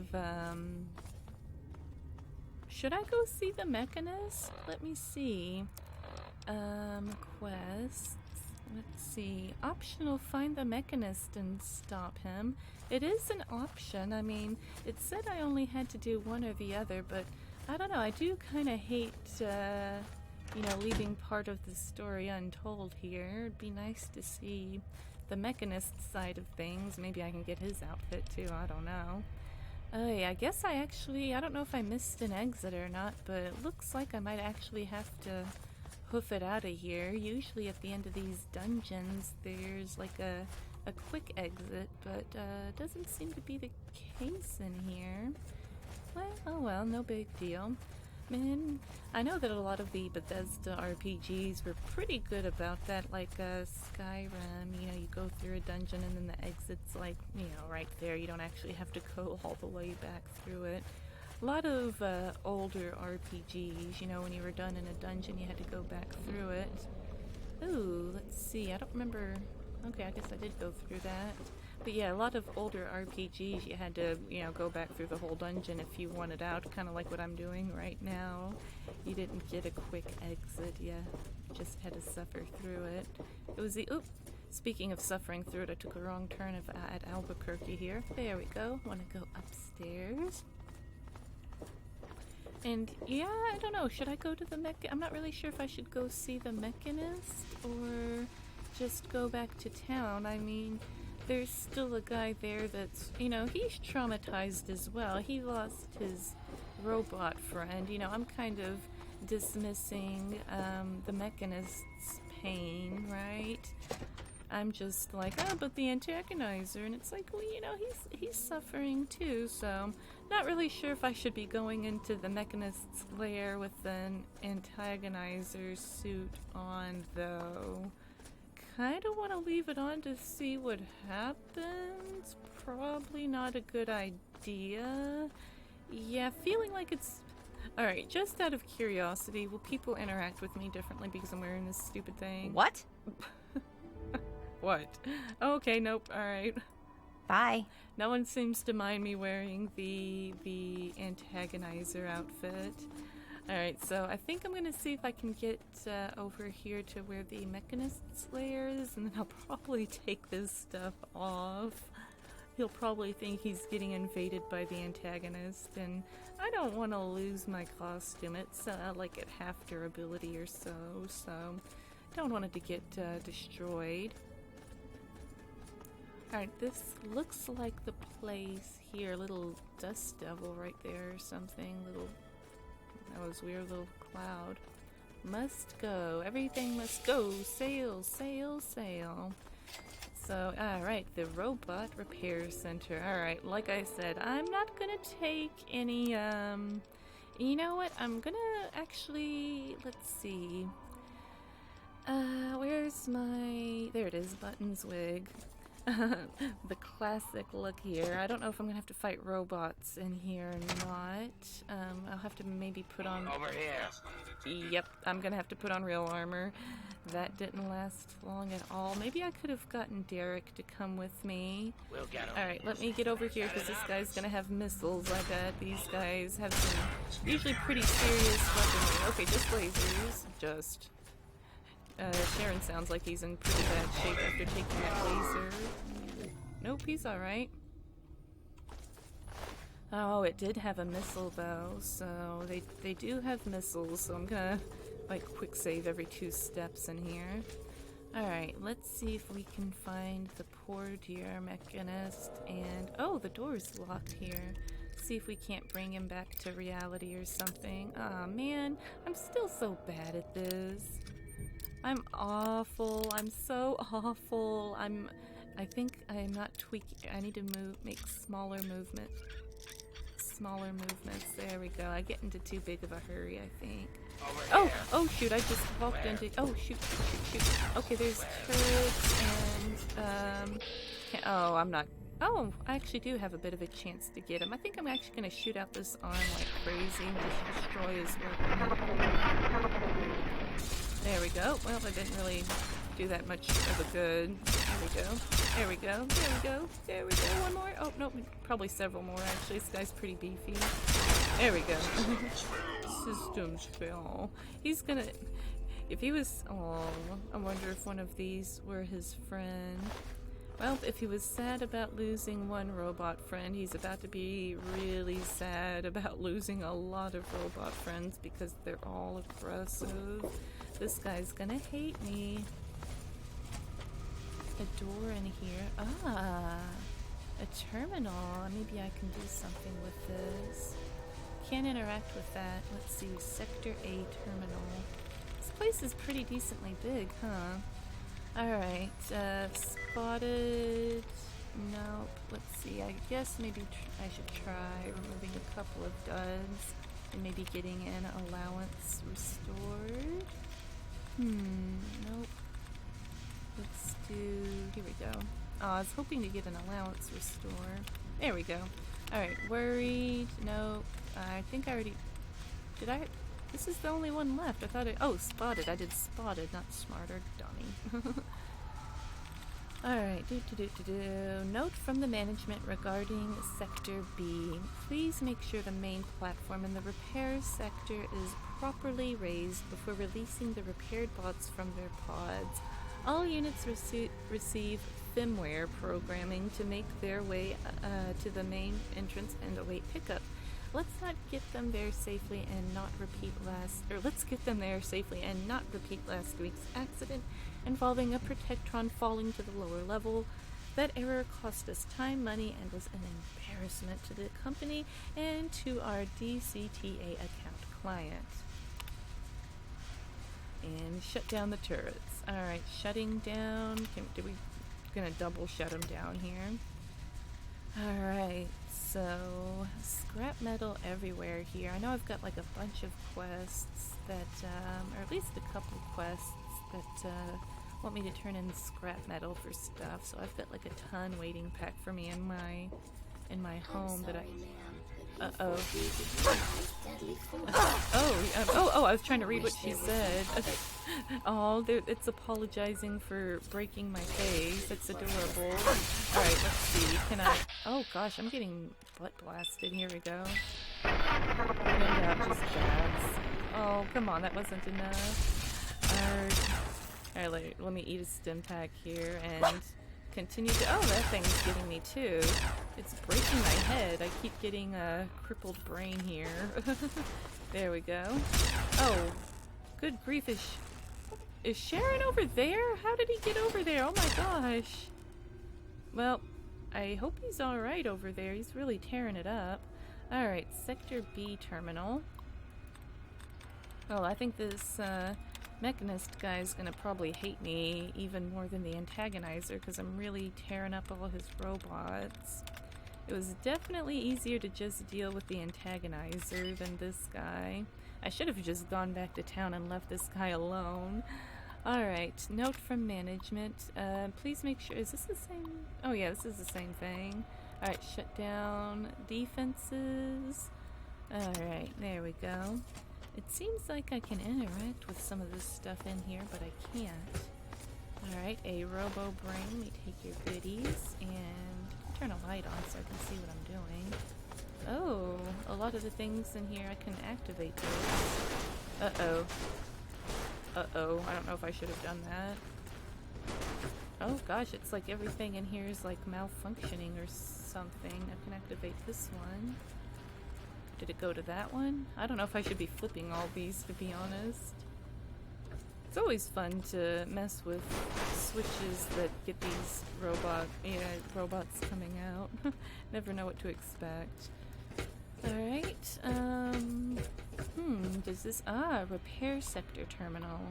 go see the Mechanist? Let me see. Quests. Let's see. Optional, find the Mechanist and stop him. It is an option. I mean, it said I only had to do one or the other, but I don't know. I do kind of hate, leaving part of the story untold here. It'd be nice to see the Mechanist side of things. Maybe I can get his outfit too. I don't know. Oh yeah, I guess I don't know if I missed an exit or not, but it looks like I might actually have to hoof it out of here. Usually at the end of these dungeons, there's like a quick exit, but doesn't seem to be the case in here. Well, oh well, no big deal. Man, I know that a lot of the Bethesda RPGs were pretty good about that, like Skyrim. You go through a dungeon and then the exit's like, right there. You don't actually have to go all the way back through it. A lot of older RPGs, when you were done in a dungeon, you had to go back through it. Ooh, let's see. I don't remember. Okay, I guess I did go through that. But yeah, a lot of older RPGs, you had to, go back through the whole dungeon if you wanted out, kind of like what I'm doing right now. You didn't get a quick exit, you just had to suffer through it. It was the, Speaking of suffering through it, I took a wrong turn at Albuquerque here. There we go. Want to go upstairs. And yeah, I don't know. Should I go to the I'm not really sure if I should go see the Mechanist or just go back to town. I mean, there's still a guy there that's, you know, he's traumatized as well. He lost his robot friend. You know, I'm kind of dismissing the Mechanist's pain, right? I'm just like, oh, but the AntAgonizer, and it's like, well, you know, he's suffering too, so not really sure if I should be going into the Mechanist's lair with an AntAgonizer suit on, though. Kind of want to leave it on to see what happens. Probably not a good idea. Yeah, feeling like it's... Alright, just out of curiosity, will people interact with me differently because I'm wearing this stupid thing? What? What? Okay, nope, alright. Bye. No one seems to mind me wearing the AntAgonizer outfit. Alright, so I think I'm gonna see if I can get over here to where the Mechanist's lair is, and then I'll probably take this stuff off. He'll probably think he's getting invaded by the antagonist, and I don't want to lose my costume. It's like at half durability or so don't want it to get destroyed. Alright, this looks like the place here. Little dust devil right there or something. That was weird, little cloud. Must go. Everything must go. Sail, sail, sail. So, alright, the Robot Repair Center. Alright, like I said, I'm not gonna take any, you know what? I'm gonna actually, let's see. Where's my... There it is, Buttons wig. The classic look here. I don't know if I'm gonna have to fight robots in here or not. I'll have to maybe put on... Over here. Yep, I'm gonna have to put on real armor. That didn't last long at all. Maybe I could have gotten Derek to come with me. We'll get him. Alright, let me get over here because this guy's gonna have missiles, I bet. These guys have some usually pretty serious weaponry. Okay, just lasers. Just... Sharon sounds like he's in pretty bad shape after taking that laser. Nope, he's alright. Oh, it did have a missile though, so they do have missiles, so I'm gonna like quick save every 2 steps in here. Alright, let's see if we can find the poor dear Mechanist, and oh, the door's locked here. See if we can't bring him back to reality or something. Aw, man, I'm still so bad at this. I'm awful. I'm so awful. I think I'm not tweaking. I need to make smaller movements. There we go. I get into too big of a hurry, I think. Oh shoot, I just walked into... Oh, shoot. Okay, there's turrets and, oh, I'm not... Oh, I actually do have a bit of a chance to get him. I think I'm actually going to shoot out this arm like crazy and just destroy his weapon. There we go. Well, I didn't really do that much of a good. There we go. One more. Oh, no, probably several more, actually. This guy's pretty beefy. There we go. Systems fail. He's gonna... If he was... Oh, I wonder if one of these were his friend. Well, if he was sad about losing one robot friend, he's about to be really sad about losing a lot of robot friends because they're all aggressive. This guy's gonna hate me. A door in here. Ah, a terminal. Maybe I can do something with this. Can't interact with that. Let's see, Sector A terminal. This place is pretty decently big, huh? Alright, spotted... Nope, let's see, I guess maybe I should try removing a couple of duds and maybe getting an allowance restored. Nope. Let's do... Here we go. Oh, I was hoping to get an allowance restore. There we go. Alright, worried. Nope. I think I already... Did I... This is the only one left. I thought it... Oh, spotted. I did spotted, not smarter. Dummy. Alright. Note from the management regarding Sector B. Please make sure the main platform in the repair sector is properly raised before releasing the repaired bots from their pods. All units receive firmware programming to make their way to the main entrance and await pickup. Let's get them there safely and not repeat last week's accident involving a Protectron falling to the lower level. That error cost us time, money, and was an embarrassment to the company and to our DCTA account client. And shut down the turrets. Alright, shutting down. We're gonna double shut them down here. Alright, so scrap metal everywhere here. I know I've got like a bunch of quests that, or at least a couple quests that want me to turn in scrap metal for stuff. So I've got like a ton waiting pack for me in my home that I. I was trying to read what she said. Oh, it's apologizing for breaking my face. It's adorable. Alright, let's see. Can I... Oh gosh, I'm getting butt blasted. Here we go. Just jabs. Oh, come on, that wasn't enough. Alright, let me eat a stim pack here and continue to... Oh, that thing's getting me too. It's breaking my head. I keep getting a crippled brain here. There we go. Oh, good grief. Is Sharon over there? How did he get over there? Oh my gosh. Well, I hope he's alright over there. He's really tearing it up. Alright, Sector B terminal. Well, I think this Mechanist guy's gonna probably hate me even more than the Antagonizer because I'm really tearing up all his robots. It was definitely easier to just deal with the Antagonizer than this guy. I should have just gone back to town and left this guy alone. Alright, note from management. Please make sure... Is this the same? Oh yeah, this is the same thing. Alright, shut down defenses. Alright, there we go. It seems like I can interact with some of this stuff in here, but I can't. Alright, a robo brain. Let me take your goodies and turn a light on so I can see what I'm doing. Oh, a lot of the things in here I can activate those. Uh-oh. Uh-oh, I don't know if I should have done that. Oh gosh, it's like everything in here is like malfunctioning or something. I can activate this one. Did it go to that one? I don't know if I should be flipping all these, to be honest. It's always fun to mess with switches that get these robots coming out. Never know what to expect. Alright, does this... repair sector terminal.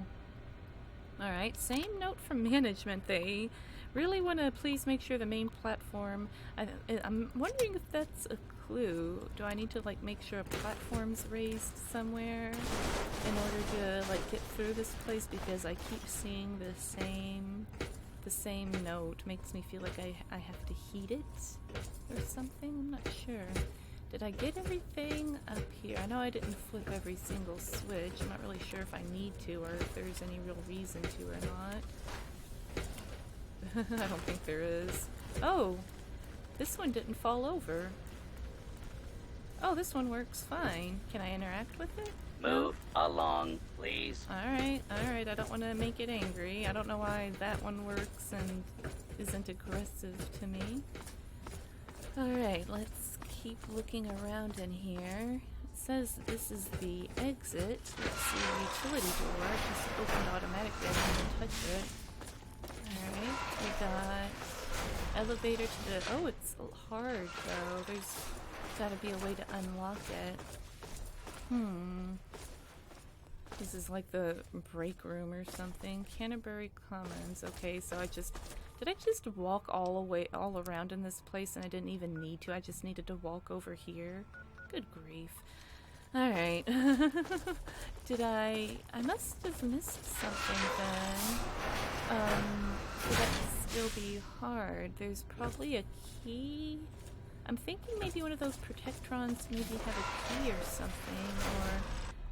Alright, same note from management. They really want to please make sure the main platform... I'm wondering if that's a clue. Do I need to, like, make sure a platform's raised somewhere in order to, like, get through this place? Because I keep seeing the same note. Makes me feel like I have to heat it or something. I'm not sure. Did I get everything up here? I know I didn't flip every single switch. I'm not really sure if I need to or if there's any real reason to or not. I don't think there is. Oh! This one didn't fall over. Oh, this one works fine. Can I interact with it? Move along, please. Alright. I don't want to make it angry. I don't know why that one works and isn't aggressive to me. Alright, let's keep looking around in here. It says this is the exit. Let's see, utility door. It just opened automatically. I didn't even touch it. Alright, we got elevator to the... Oh, it's hard, though. There's gotta be a way to unlock it. This is like the break room or something. Canterbury Commons. Okay, so did I just walk all around in this place and I didn't even need to? I just needed to walk over here? Good grief. Alright. I must have missed something then. Would that still be hard? There's probably a key? I'm thinking maybe one of those Protectrons maybe have a key or something, or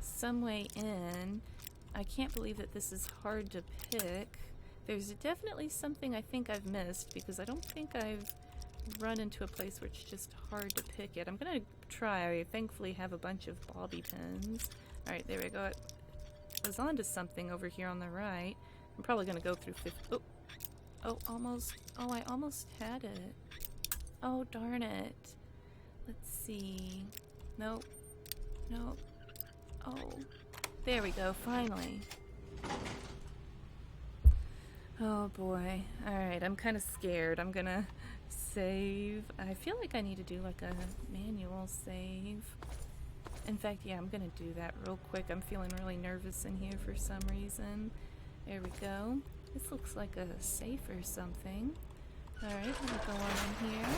some way in. I can't believe that this is hard to pick. There's definitely something I think I've missed, because I don't think I've run into a place where it's just hard to pick it. I'm gonna try. I thankfully have a bunch of bobby pins. Alright, there we go. I was onto something over here on the right. I'm probably gonna go through 50. Oh, oh, almost. Oh, I almost had it. Oh, darn it. Let's see. Nope. Nope. Oh, there we go, finally. Oh boy. Alright, I'm kind of scared. I'm gonna save. I feel like I need to do like a manual save. In fact, yeah, I'm gonna do that real quick. I'm feeling really nervous in here for some reason. There we go. This looks like a safe or something. Alright, let me go on in here.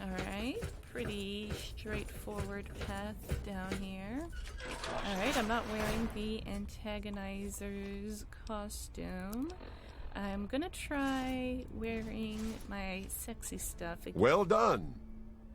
Alright, pretty straightforward path down here. Alright, I'm not wearing the AntAgonizer's costume. I'm gonna try wearing my sexy stuff again. Well done.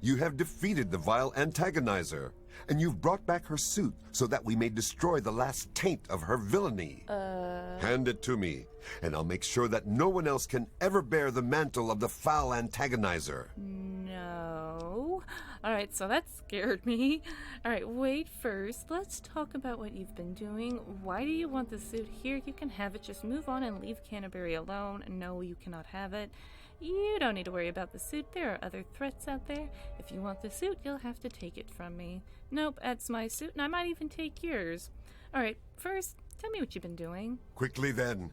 You have defeated the vile AntAgonizer, and you've brought back her suit so that we may destroy the last taint of her villainy. Hand it to me, and I'll make sure that no one else can ever bear the mantle of the foul AntAgonizer. No. Alright, so that scared me. Alright, wait first. Let's talk about what you've been doing. Why do you want the suit? Here, you can have it. Just move on and leave Canterbury alone. No, you cannot have it. You don't need to worry about the suit. There are other threats out there. If you want the suit, you'll have to take it from me. Nope, that's my suit, and I might even take yours. Alright, first, tell me what you've been doing. Quickly then.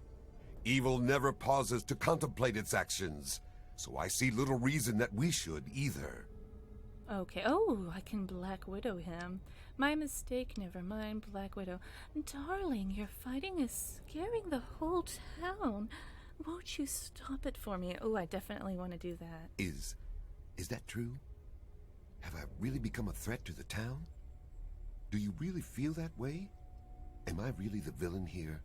Evil never pauses to contemplate its actions, so I see little reason that we should either. Okay, oh, I can Black Widow him. My mistake, never mind, Black Widow. Darling, your fighting is scaring the whole town. Won't you stop it for me? Oh, I definitely want to do that. Is that true? Have I really become a threat to the town? Do you really feel that way? Am I really the villain here?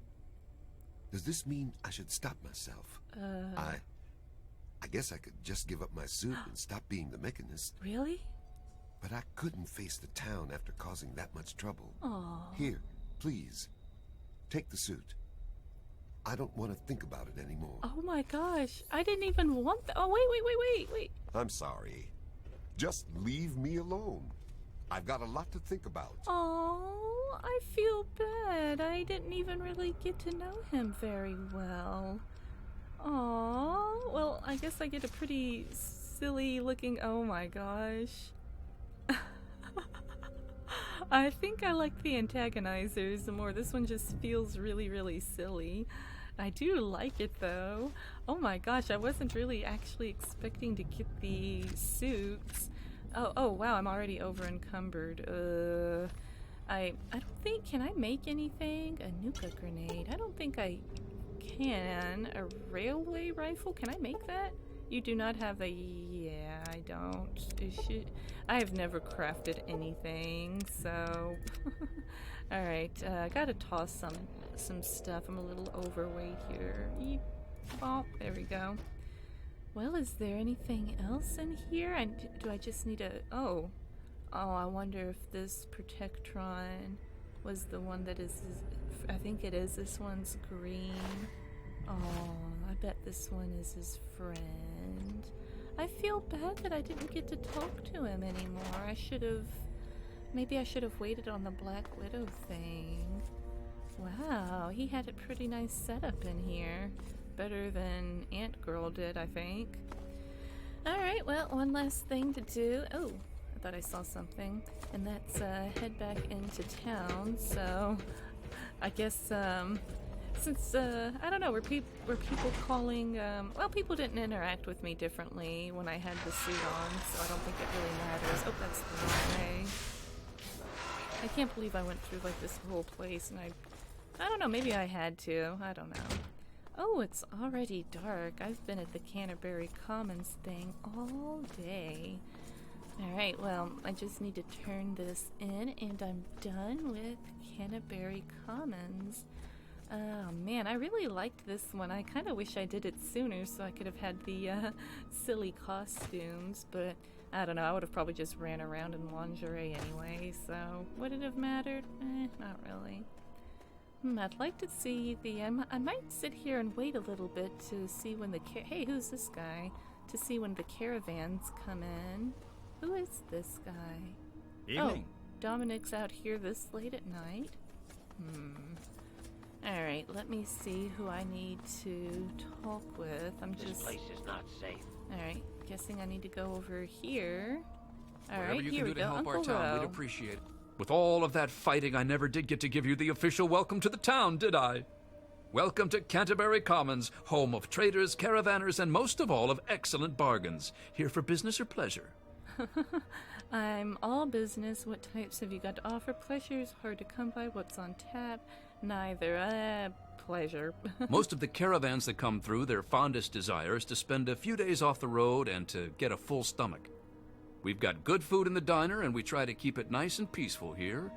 Does this mean I should stop myself? I guess I could just give up my suit and stop being the Mechanist. Really? But I couldn't face the town after causing that much trouble. Oh. Here, please, take the suit. I don't want to think about it anymore. Oh my gosh, I didn't even want that. Oh, wait. I'm sorry. Just leave me alone. I've got a lot to think about. Oh, I feel bad. I didn't even really get to know him very well. Oh, well, I guess I get a pretty silly looking. Oh my gosh. I think I like the AntAgonizers more. This one just feels really, really silly. I do like it though. Oh my gosh, I wasn't really actually expecting to get the suits. Oh wow, I'm already over encumbered. I don't think, can I make anything? A nuka grenade. I don't think I can. A railway rifle, can I make that? You do not have a, yeah, I don't. I have never crafted anything, so. Alright, gotta toss some stuff. I'm a little overweight here. Yeep. Oh, there we go. Well, is there anything else in here? Do I just need a... Oh, I wonder if this Protectron was the one that is... I think it is. This one's green. Oh, I bet this one is his friend. I feel bad that I didn't get to talk to him anymore. I should have... Maybe I should have waited on the Black Widow thing. Wow, he had a pretty nice setup in here. Better than Ant Girl did, I think. Alright, well, one last thing to do. Oh, I thought I saw something. And that's head back into town, so I guess since I don't know, were people calling well, people didn't interact with me differently when I had the suit on, so I don't think it really matters. Oh, that's the wrong way. I can't believe I went through like this whole place, and I don't know, maybe I had to. I don't know. Oh, it's already dark. I've been at the Canterbury Commons thing all day. Alright, well, I just need to turn this in, and I'm done with Canterbury Commons. Oh man, I really liked this one. I kind of wish I did it sooner so I could have had the silly costumes, but I don't know, I would have probably just ran around in lingerie anyway, so would it have mattered? Not really. I'd like to see the... I might sit here and wait a little bit to see when the... Hey, who's this guy? To see when the caravans come in. Who is this guy? Evening. Oh, Dominic's out here this late at night? Alright, let me see who I need to talk with. This place is not safe. Alright, guessing I need to go over here. Whatever Alright, you here can we do to go. help Uncle our town, Ro. we'd appreciate it. With all of that fighting, I never did get to give you the official welcome to the town, did I? Welcome to Canterbury Commons, home of traders, caravanners, and most of all, of excellent bargains. Here for business or pleasure? I'm all business. What types have you got to offer? Pleasure's hard to come by. What's on tap? Neither. Pleasure. Most of the caravans that come through, their fondest desire is to spend a few days off the road and to get a full stomach. We've got good food in the diner, and we try to keep it nice and peaceful here,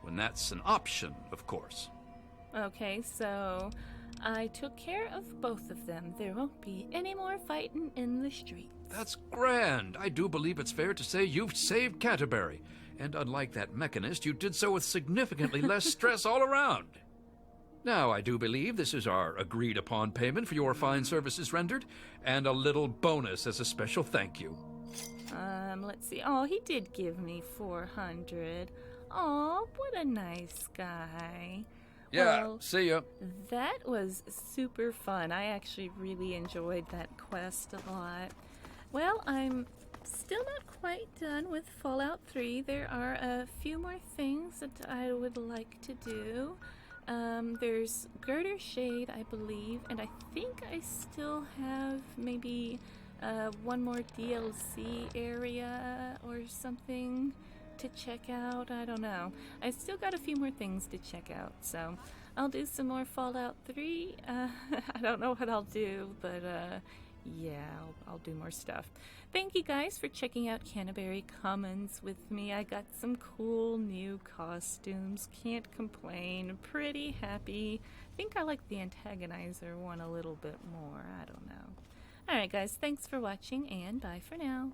when that's an option, of course. Okay, so I took care of both of them. There won't be any more fighting in the streets. That's grand. I do believe it's fair to say you've saved Canterbury. And unlike that mechanist, you did so with significantly less stress all around. Now, I do believe this is our agreed-upon payment for your fine services rendered, and a little bonus as a special thank you. Let's see. Oh, he did give me 400. Oh, what a nice guy. Yeah, Well, see ya. that was super fun. I actually really enjoyed that quest a lot. Well, I'm still not quite done with Fallout 3. There are a few more things that I would like to do. There's Girder Shade, I believe, and I think I still have maybe one more DLC area or something to check out. I don't know. I still got a few more things to check out, so I'll do some more Fallout 3. I don't know what I'll do, but yeah, I'll do more stuff. Thank you guys for checking out Canterbury Commons with me. I got some cool new costumes. Can't complain. Pretty happy. I think I like the AntAgonizer one a little bit more. I don't know. Alright guys, thanks for watching and bye for now.